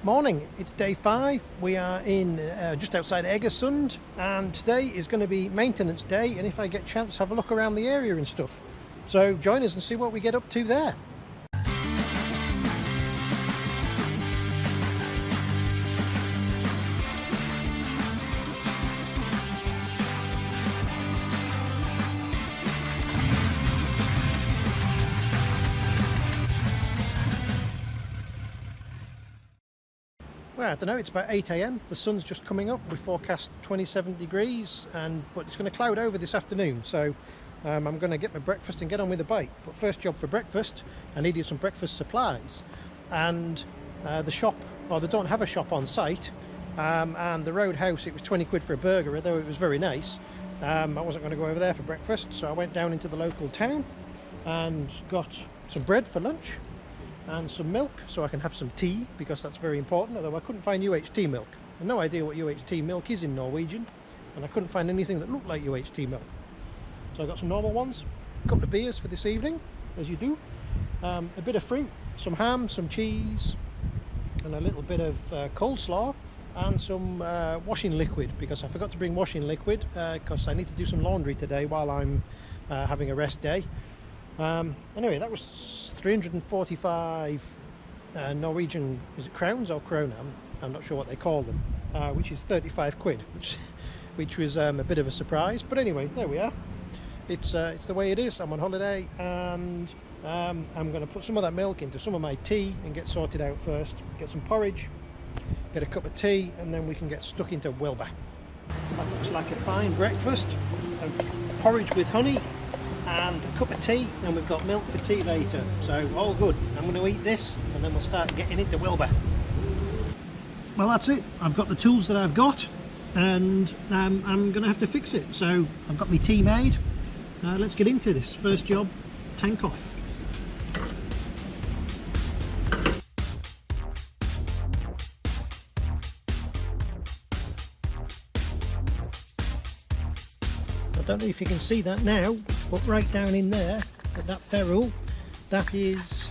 Morning, it's day 5. We are in just outside Eigerøy, and today is going to be maintenance day, and if I get a chance, have a look around the area and stuff. So join us and see what we get up to there. Well, I don't know, it's about 8 AM, the sun's just coming up. We forecast 27 degrees, but it's going to cloud over this afternoon, so I'm going to get my breakfast and get on with the bike. But first job for breakfast, I needed some breakfast supplies, and the shop, or they don't have a shop on site, and the Roadhouse, it was 20 quid for a burger, although it was very nice. I wasn't going to go over there for breakfast, so I went down into the local town and got some bread for lunch and some milk so I can have some tea, because that's very important, although I couldn't find UHT milk. I have no idea what UHT milk is in Norwegian, and I couldn't find anything that looked like UHT milk. So I got some normal ones, a couple of beers for this evening, as you do, a bit of fruit, some ham, some cheese, and a little bit of coleslaw, and some washing liquid, because I forgot to bring washing liquid, because I need to do some laundry today while I'm having a rest day. Anyway, that was 345 Norwegian, is it crowns or krona? I'm not sure what they call them, which is 35 quid, which was a bit of a surprise. But anyway, there we are. It's the way it is. I'm on holiday, and I'm going to put some of that milk into some of my tea and get sorted out first. Get some porridge, get a cup of tea, and then we can get stuck into Wilbur. That looks like a fine breakfast of porridge with honey and a cup of tea, and we've got milk for tea later, so all good. I'm going to eat this and then we'll start getting into Wilbur. Well, that's it. I've got the tools that I've got, and I'm going to have to fix it. So I've got my tea made. Let's get into this. First job, tank off. I don't know if you can see that now, but right down in there, at that ferrule, that is,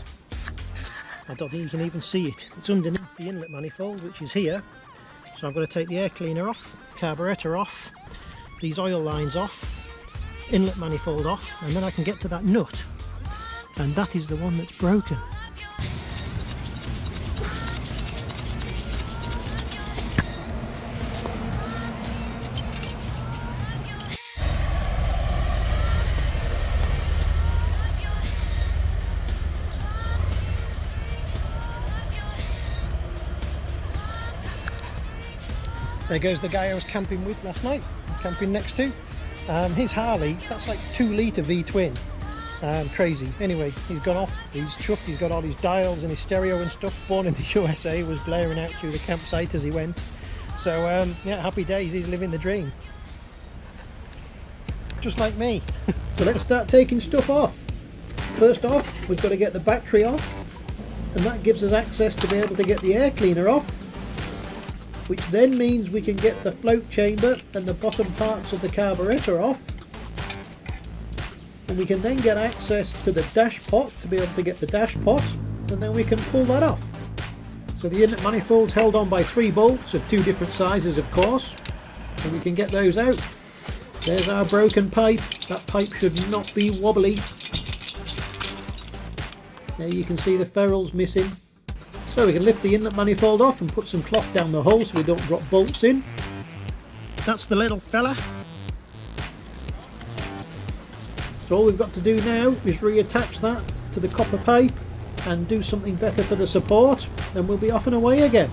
I don't think you can even see it. It's underneath the inlet manifold, which is here. So I've got to take the air cleaner off, carburetor off, these oil lines off, inlet manifold off, and then I can get to that nut, and that is the one that's broken. There goes the guy I was camping with last night, camping next to. His Harley, that's like 2-litre V-twin. Crazy. Anyway, he's gone off, he's chuffed, he's got all his dials and his stereo and stuff. Born in the USA, was blaring out through the campsite as he went. So yeah, happy days, he's living the dream. Just like me. So let's start taking stuff off. First off, we've got to get the battery off, and that gives us access to be able to get the air cleaner off, which then means we can get the float chamber and the bottom parts of the carburetor off, and we can then get access to the dash pot to be able to get the dash pot, and then we can pull that off. So the inlet manifold's held on by 3 bolts of 2 different sizes, of course, and we can get those out. There's our broken pipe. That pipe should not be wobbly. There you can see the ferrule's missing. So we can lift the inlet manifold off and put some cloth down the hole so we don't drop bolts in. That's the little fella. So all we've got to do now is reattach that to the copper pipe and do something better for the support, and we'll be off and away again.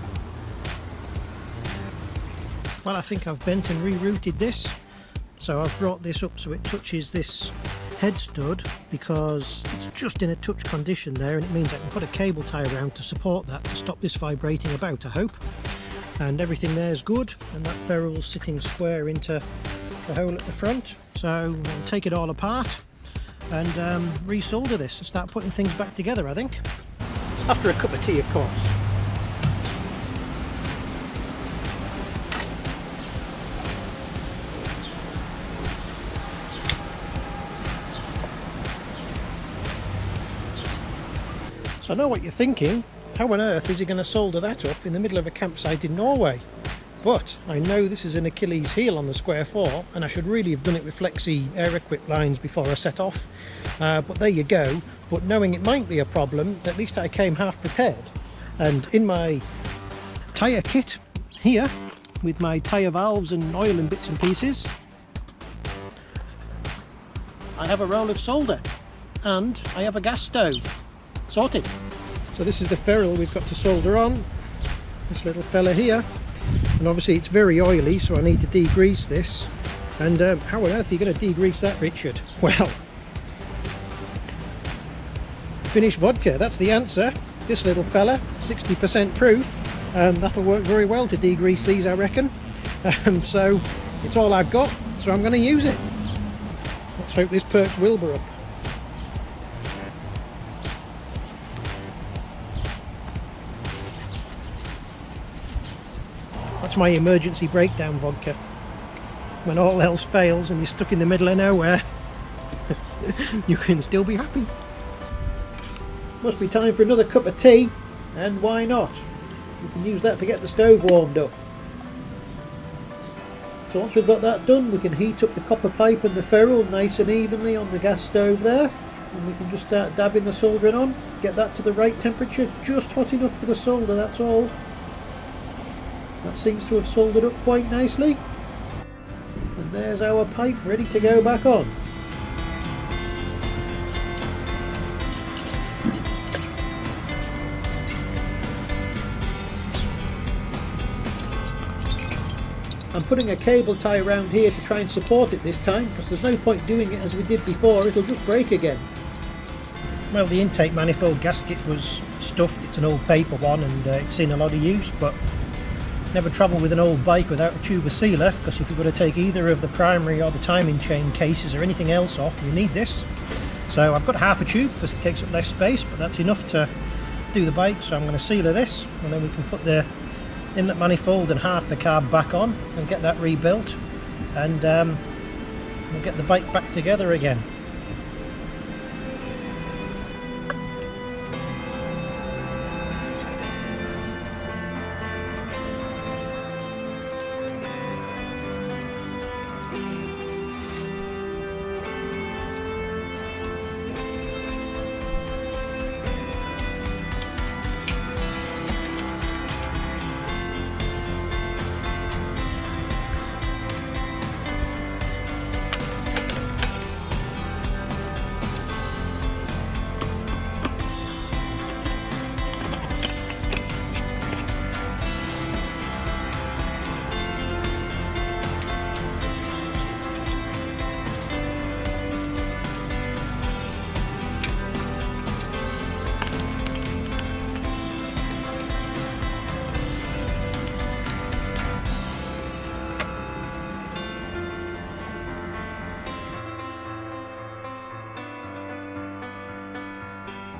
Well, I think I've bent and rerouted this. So I've brought this up so it touches this head stud, because it's just in a touch condition there, and it means I can put a cable tie around to support that to stop this vibrating about, I hope. And everything there's good, and that ferrule's sitting square into the hole at the front. So I'll take it all apart and re-solder this and start putting things back together, I think. After a cup of tea, of course. So I know what you're thinking. how on earth is he going to solder that up in the middle of a campsite in Norway? But I know this is an Achilles heel on the Square 4, and I should really have done it with flexi air equip lines before I set off. But there you go. But knowing it might be a problem, at least I came half prepared. And in my tyre kit here, with my tyre valves and oil and bits and pieces, I have a roll of solder and I have a gas stove. Sorted. So this is the ferrule we've got to solder on, this little fella here. And obviously it's very oily, so I need to degrease this. And how on earth are you going to degrease that, Richard? Well, Finnish vodka, that's the answer. This little fella, 60% proof. That'll work very well to degrease these, I reckon. So it's all I've got, so I'm going to use it. Let's hope this perks Wilbur up. That's my emergency breakdown vodka. When all else fails and you're stuck in the middle of nowhere, you can still be happy. Must be time for another cup of tea, and why not? We can use that to get the stove warmed up. So once we've got that done, we can heat up the copper pipe and the ferrule nice and evenly on the gas stove there, and we can just start dabbing the soldering on, get that to the right temperature, just hot enough for the solder, that's all. That seems to have soldered up quite nicely, and there's our pipe ready to go back on. I'm putting a cable tie around here to try and support it this time, because there's no point doing it as we did before, it'll just break again. Well, the intake manifold gasket was stuffed, it's an old paper one and it's seen a lot of use, but never travel with an old bike without a tube of sealer, because if you've got to take either of the primary or the timing chain cases or anything else off, you need this. So I've got half a tube because it takes up less space, but that's enough to do the bike, so I'm going to sealer this, and then we can put the inlet manifold and half the carb back on and get that rebuilt, and we'll get the bike back together again.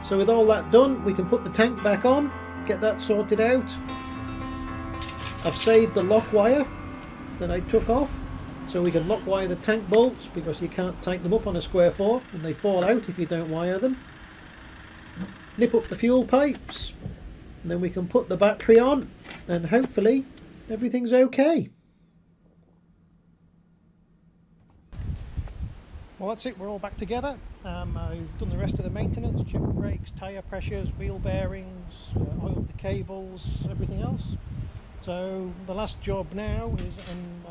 So with all that done, we can put the tank back on, get that sorted out. I've saved the lock wire that I took off, so we can lock wire the tank bolts, because you can't tighten them up on a Square 4 and they fall out if you don't wire them. Nip up the fuel pipes, and then we can put the battery on, and hopefully everything's okay. Well, that's it, we're all back together. I've done the rest of the maintenance, checked brakes, tyre pressures, wheel bearings, oiled the cables, everything else. So the last job now is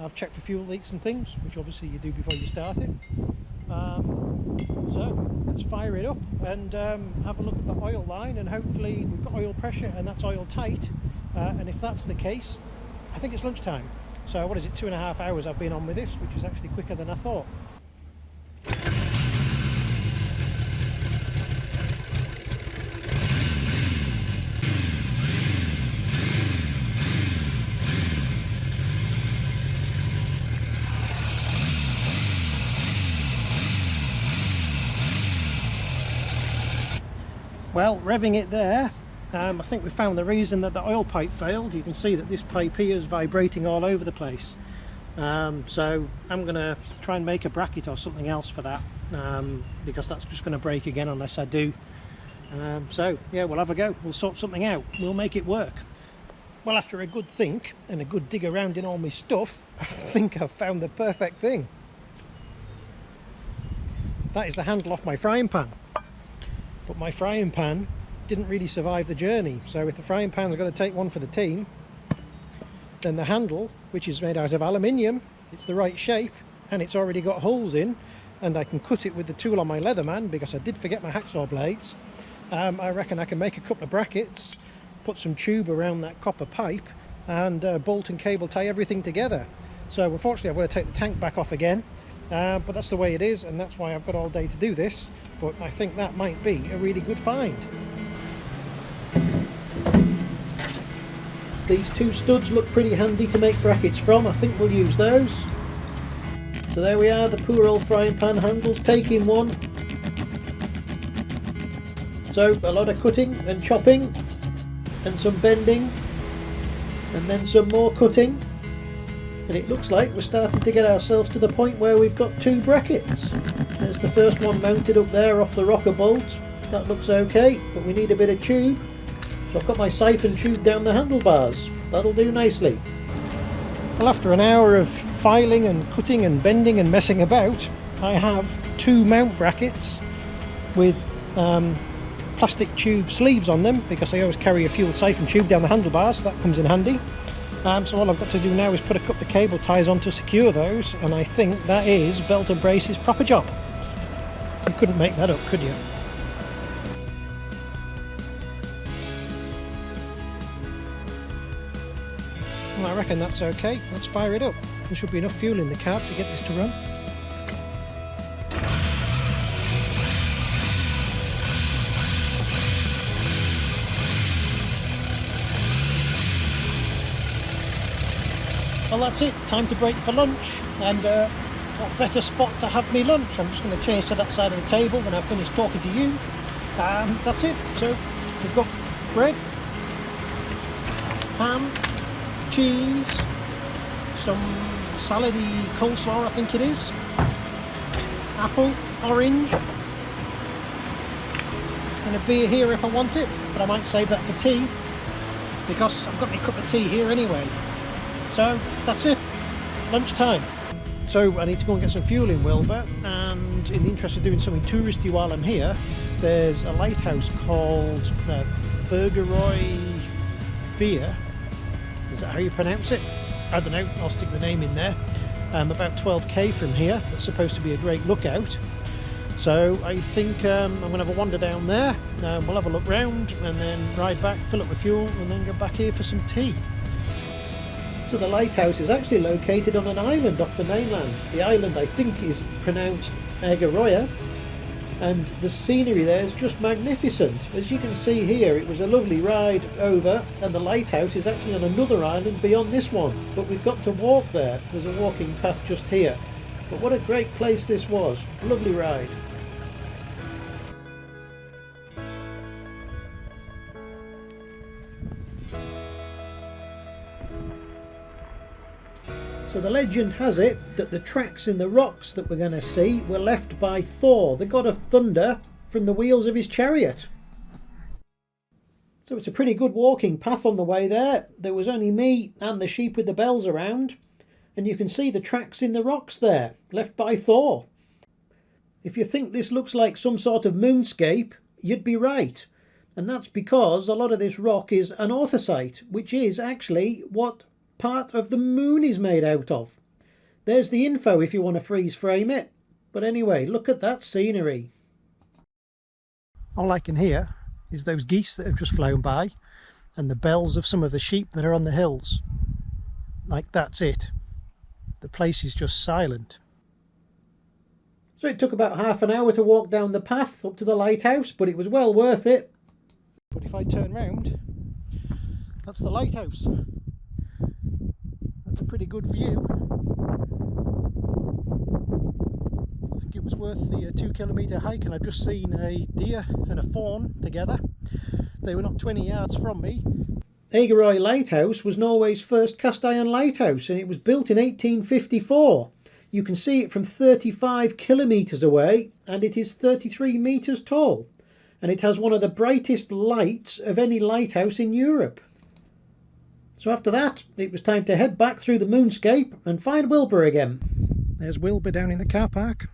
I've checked for fuel leaks and things, which obviously you do before you start it. So let's fire it up and have a look at the oil line, and hopefully we've got oil pressure and that's oil tight, and if that's the case, I think it's lunchtime. So what is it, 2.5 hours I've been on with this, which is actually quicker than I thought. Well, revving it there, I think we found the reason that the oil pipe failed. You can see that this pipe here is vibrating all over the place. So I'm going to try and make a bracket or something else for that, because that's just going to break again unless I do So yeah, we'll have a go, we'll sort something out, we'll make it work. Well, after a good think and a good dig around in all my stuff, I think I've found the perfect thing. That is the handle off my frying pan. But my frying pan didn't really survive the journey, so if the frying pan's got to take one for the team, then the handle, which is made out of aluminium, it's the right shape and it's already got holes in, and I can cut it with the tool on my Leatherman because I did forget my hacksaw blades. I reckon I can make a couple of brackets, put some tube around that copper pipe, and bolt and cable tie everything together. So unfortunately I've got to take the tank back off again, but that's the way it is, and that's why I've got all day to do this. But I think that might be a really good find. These two studs look pretty handy to make brackets from. I think we'll use those. So there we are, the poor old frying pan handles taking one. So a lot of cutting and chopping and some bending and then some more cutting, and it looks like we're starting to get ourselves to the point where we've got two brackets. There's the first one mounted up there off the rocker bolt. That looks okay, but we need a bit of tube. So I've got my siphon tube down the handlebars. That'll do nicely. Well, after an hour of filing and cutting and bending and messing about, I have two mount brackets with plastic tube sleeves on them, because I always carry a fuel siphon tube down the handlebars, so that comes in handy. So all I've got to do now is put a couple of cable ties on to secure those, and I think that is belt and braces proper job. You couldn't make that up, could you? Well, I reckon that's okay. Let's fire it up. There should be enough fuel in the cab to get this to run. Well, that's it. Time to break for lunch, and what better spot to have me lunch? I'm just going to change to that side of the table when I finish talking to you. That's it. So we've got bread, ham, cheese, some salady coleslaw, I think it is, apple, orange, and a beer here if I want it, but I might save that for tea because I've got my cup of tea here anyway. So that's it, lunchtime. So I need to go and get some fuel in Wilbur, and in the interest of doing something touristy while I'm here, there's a lighthouse called Eigerøy. Is that how you pronounce it? I don't know, I'll stick the name in there. About 12k from here. That's supposed to be a great lookout. So I think I'm going to have a wander down there, we'll have a look round and then ride back, fill up with fuel, and then go back here for some tea. So the lighthouse is actually located on an island off the mainland. The island, I think, is pronounced Eigerøy, and the scenery there is just magnificent. As you can see here, it was a lovely ride over, and the lighthouse is actually on another island beyond this one, but we've got to walk there. There's a walking path just here. But what a great place this was. Lovely ride. So the legend has it that the tracks in the rocks that we're going to see were left by Thor, the god of thunder, from the wheels of his chariot. So it's a pretty good walking path on the way there. There was only me and the sheep with the bells around, and you can see the tracks in the rocks there, left by Thor. If you think this looks like some sort of moonscape, you'd be right. And that's because a lot of this rock is anorthosite, which is actually what part of the moon is made out of. There's the info if you want to freeze frame it. But anyway, look at that scenery. All I can hear is those geese that have just flown by and the bells of some of the sheep that are on the hills. Like, that's it. The place is just silent. So it took about half an hour to walk down the path up to the lighthouse, but it was well worth it. But if I turn round, that's the lighthouse. That's a pretty good view. I think it was worth the 2 kilometre hike, and I've just seen a deer and a fawn together. They were not 20 yards from me. Eigerøy Lighthouse was Norway's first cast iron lighthouse, and it was built in 1854. You can see it from 35 kilometres away, and it is 33 metres tall. and it has one of the brightest lights of any lighthouse in Europe. So after that, it was time to head back through the moonscape and find Wilbur again. There's Wilbur down in the car park.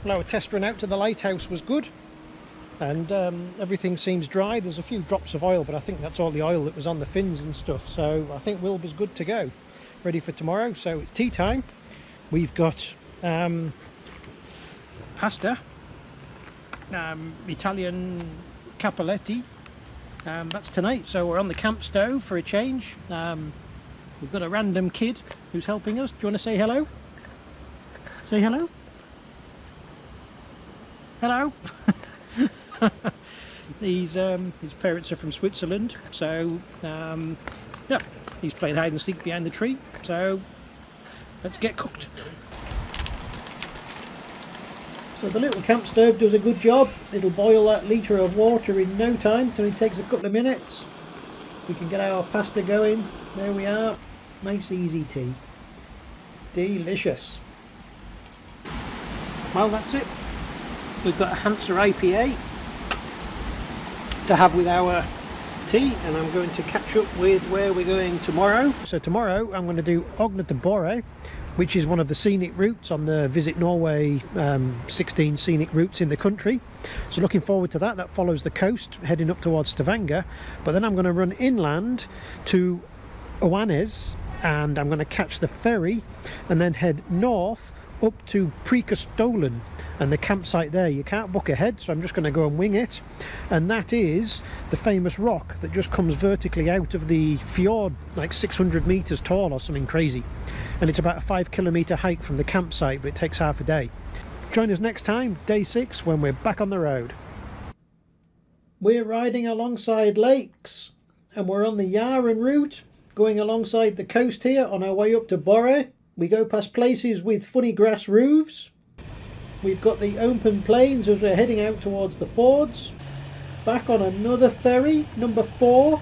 Well, our test run out to the lighthouse was good, and everything seems dry. There's a few drops of oil, but I think that's all the oil that was on the fins and stuff. So I think Wilbur's good to go, ready for tomorrow. So it's tea time. We've got pasta, Italian capelletti. That's tonight. So we're on the camp stove for a change. We've got a random kid who's helping us. Do you want to say hello? Say hello. Hello. His parents are from Switzerland, so yeah, he's playing hide and seek behind the tree. So let's get cooked. So the little camp stove does a good job. It'll boil that litre of water in no time, so it takes a couple of minutes. We can get our pasta going. There we are. Nice easy tea. Delicious. Well, that's it. We've got a Hansa IPA to have with our tea, and I'm going to catch up with where we're going tomorrow. So tomorrow I'm going to do Ogna to Borre, which is one of the scenic routes on the Visit Norway 16 scenic routes in the country. So looking forward to that. That follows the coast heading up towards Stavanger, but then I'm going to run inland to Oanes, and I'm going to catch the ferry and then head north up to Preikestolen and the campsite there. You can't book ahead, so I'm just going to go and wing it, and that is the famous rock that just comes vertically out of the fjord, like 600 meters tall or something crazy, and it's about a 5-kilometer hike from the campsite, but it takes half a day. Join us next time, day 6, when we're back on the road. We're riding alongside lakes, and we're on the Jaren route going alongside the coast here on our way up to Borre. We go past places with funny grass roofs. We've got the open plains as we're heading out towards the fords. Back on another ferry, number 4.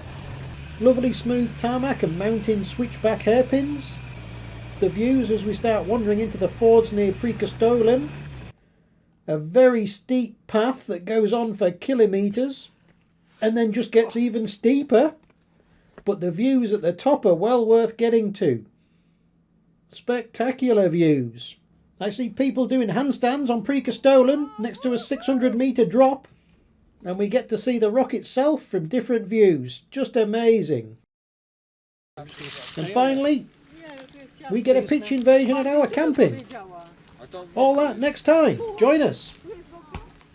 Lovely smooth tarmac and mountain switchback hairpins. The views as we start wandering into the fords near Preikestolen. A very steep path that goes on for kilometres and then just gets even steeper. But the views at the top are well worth getting to. Spectacular views. I see people doing handstands on Preikestolen next to a 600-meter drop, and we get to see the rock itself from different views. Just amazing. And finally, we get a pitch invasion at our camping. All that next time. Join us.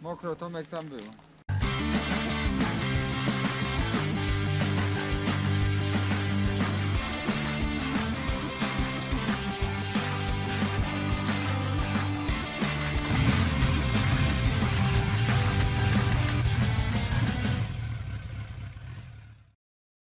Mokro Tomek tam był.